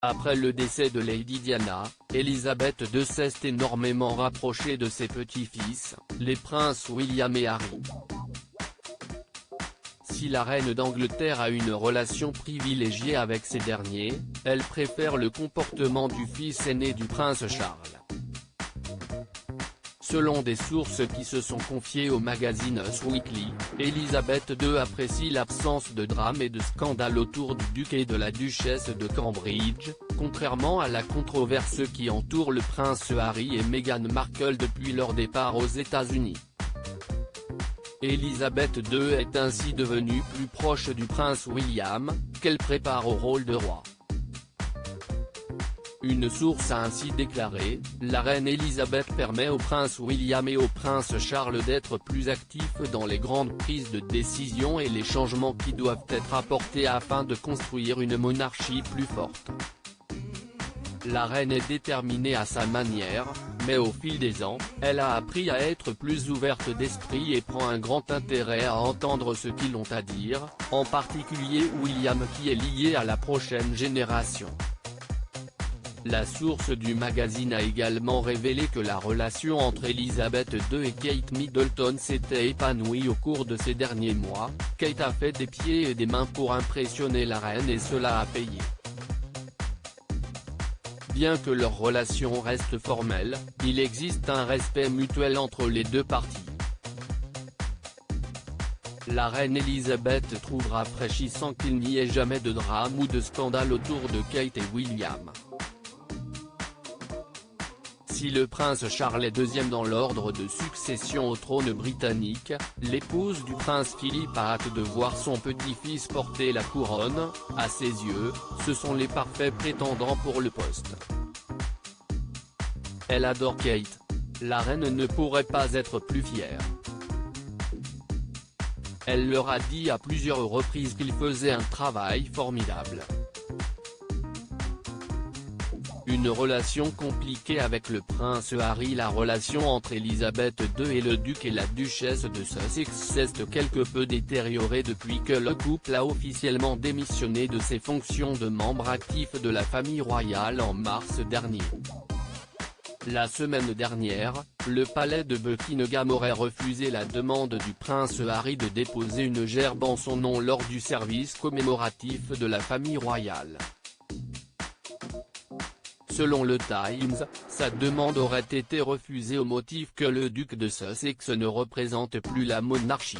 Après le décès de Lady Diana, Elisabeth II s'est énormément rapprochée de ses petits-fils, les princes William et Harry. Si la reine d'Angleterre a une relation privilégiée avec ces derniers, elle préfère le comportement du fils aîné du prince Charles. Selon des sources qui se sont confiées au magazine Us Weekly, Elisabeth II apprécie l'absence de drame et de scandale autour du duc et de la duchesse de Cambridge, contrairement à la controverse qui entoure le prince Harry et Meghan Markle depuis leur départ aux États-Unis. Elisabeth II est ainsi devenue plus proche du prince William, qu'elle prépare au rôle de roi. Une source a ainsi déclaré, la reine Elisabeth permet au prince William et au prince Charles d'être plus actifs dans les grandes prises de décision et les changements qui doivent être apportés afin de construire une monarchie plus forte. La reine est déterminée à sa manière, mais au fil des ans, elle a appris à être plus ouverte d'esprit et prend un grand intérêt à entendre ce qu'ils ont à dire, en particulier William qui est lié à la prochaine génération. La source du magazine a également révélé que la relation entre Elisabeth II et Kate Middleton s'était épanouie au cours de ces derniers mois. Kate a fait des pieds et des mains pour impressionner la reine et cela a payé. Bien que leur relation reste formelle, il existe un respect mutuel entre les deux parties. La reine Elisabeth trouve rafraîchissant qu'il n'y ait jamais de drame ou de scandale autour de Kate et William. Si le prince Charles est deuxième dans l'ordre de succession au trône britannique, l'épouse du prince Philippe a hâte de voir son petit-fils porter la couronne. À ses yeux, ce sont les parfaits prétendants pour le poste. Elle adore Kate. La reine ne pourrait pas être plus fière. Elle leur a dit à plusieurs reprises qu'il faisait un travail formidable. Une relation compliquée avec le prince Harry. La relation entre Elisabeth II et le duc et la duchesse de Sussex s'est quelque peu détériorée depuis que le couple a officiellement démissionné de ses fonctions de membre actif de la famille royale en mars dernier. La semaine dernière, le palais de Buckingham aurait refusé la demande du prince Harry de déposer une gerbe en son nom lors du service commémoratif de la famille royale. Selon le Times, sa demande aurait été refusée au motif que le duc de Sussex ne représente plus la monarchie.